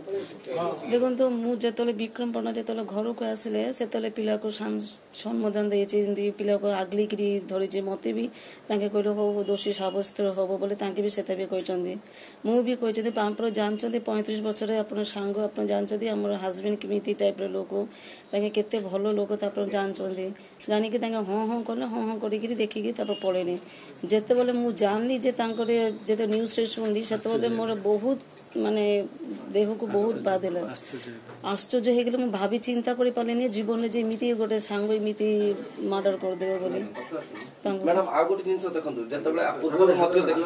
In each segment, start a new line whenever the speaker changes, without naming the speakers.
देखो मुझे विक्रम पण्डा जो घर को आसिले से पिला को सम्बोधन दे पिला को आगलिक धरी मत भी कहले हो दोषी सब्यस्त हम बोले भी से भी कहते आप जानते 35 वर्ष आप सांग आप जानते आम हजबैंड केमी टाइप लोक केते भल लोक जानते जानिक हाँ हाँ कले हाँ हाँ कर देखिकी पड़ेनि जिते बड़े मुझे जानली जो न्यूज शुणली से मोर बहुत माने देह को बहुत बाधिला आश्चर्य हो गले भाभी चिंता कर पारे जीवन में जमी गोटे सांग एमती मर्डर करदे बोली
मैडम आ गोटे जिंस देखंतु जेतबेले पूर्व मध्य देखि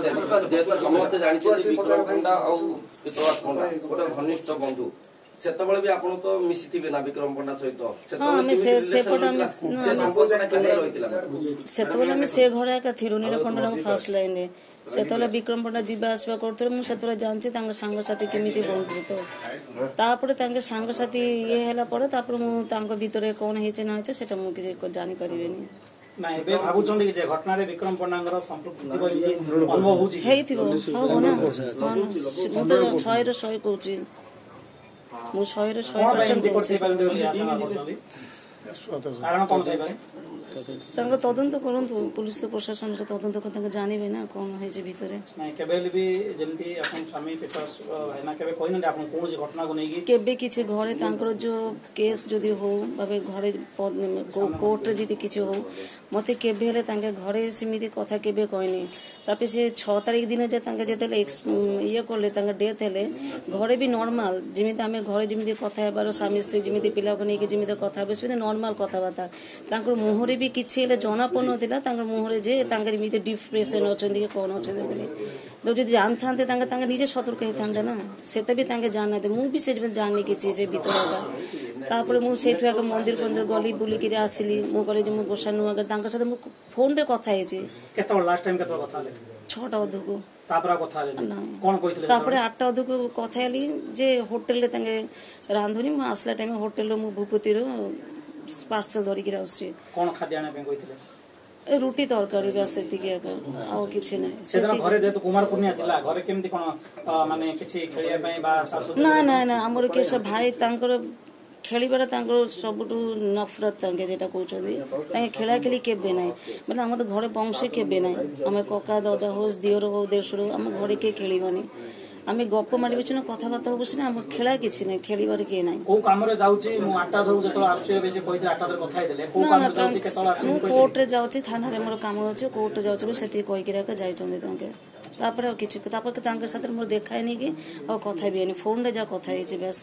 जेतु समस्त जानि छै विक्रम पण्डा आ पितराज पण्डा गोटे घनिष्ठ बंधु सेतबेले भी आपण तो मिसिथिबे ना विक्रम पण्डा सहित
सेतबेले से पटा से
संपर्क केने रहितला
सेतबेले हम से घरे का थिरु नीलकंठ फर्स्ट लाइन रे सेतबेले विक्रम पण्डा जीवा आसवा करथले मु सेतबेले जानछि तांग सांग साथी केमिति बंधुत्व तापरे तांग सांग साथी ये हैला परे तापरे मु तांग भितरे कोन हेचे ना हेचे सेटा मु कि जानि परिबेनी
ना एबे भाबुचंदी कि जे घटना रे विक्रम पण्डांगर संपृक्ति अनुभव होछि
हेइथिबो हो ना मु तो 100 रे 100 कहूछि मु 100 रे 100%
करते पारंदे बोली आशा करछबी कारण कोन थाइ पारे
तदंत करंतु पुलिस प्रशासन तदंत कर जानवे ना कौन है भितर
भी स्वामी पितास है केबे कोइ न आपन कोन घटना को नहीं
केबे किछि घरे तांकर जो केस जदि हो बाबे घरे कोर्ट रे जदि किछि हो मते केबे हेले तांके घरे सिमिति कथा केबे कहनी तापे से 6 तारिख दिन जे तांके जेतेले ये करले तांके डेथ हेले घरे भी नॉर्मल जिमिति हमें घरे जिमिति कथा हेबार स्वामी स्त्री जिमिति पिला को नहीं जिमिति कथा हेबे से नॉर्मल कथा बाता तांकर मुहरे भी किछि हेले जना पनुथिला तांकर मुहरे जे तांकर मिते डिप्रेशन अछंदी के कोन अछंदी बोली तो जदि जानथांते तांके तांके निजे सतर्क हेथांते ना सेते भी तांके जानते मु भी से जाननी कि चीज भितरका तापर मु सेठु आके मंदिर पंदिर गली बुली के आसिली मु कहले जे मु गोसानु आगे तांकर साथे मु फोन रे कथा हेछि
केतो लास्ट टाइम केतो कथा ले
6टा अधको
तापरा कथा ले कोन कहितले
तापर 8टा अधको कथा हेली जे होटल रे तांगे रांधुनी मु आसला टाइम होटल रो मु भूपति रो पार्सल धरि के आसी
कोन खाद्य आने पे कहितले
रुटी तरकारी बस एतिके आ किछि नै
से घरे जे तो कुमार पुनिया थिला घरे केमति कोन माने किछि खेलिया पय बा सासु
ना ना ना हमर के सब भाई तांकर खेलिबार तांकर सबटु नफरत तांके जेटा कहउछथि तांके खेला खेली केबे नै मतलब हम तो घरे वंश केबे नै हम कका दादा होस दियर हो देशर हम घरे के खेलिबानी आमे गप मारि बिछ न कथा बात होबस ना हम खेला किछि नै खेलिबार के नै
को काम रे जाउची मु 8टा धरु जतला आसे बेजे कहिते 8टा धर कथा देले को काम रे जाउची केतला आसे
कोर्ट रे जाउची थाना रे मोर काम अछि कोर्ट जाउची सेति कहि के राका जाय चंदे तांके तापर किछि तापर तांके साथे मोर देखाय नै कि आ कथा भी नै फोन रे जा कथा हेछि बस।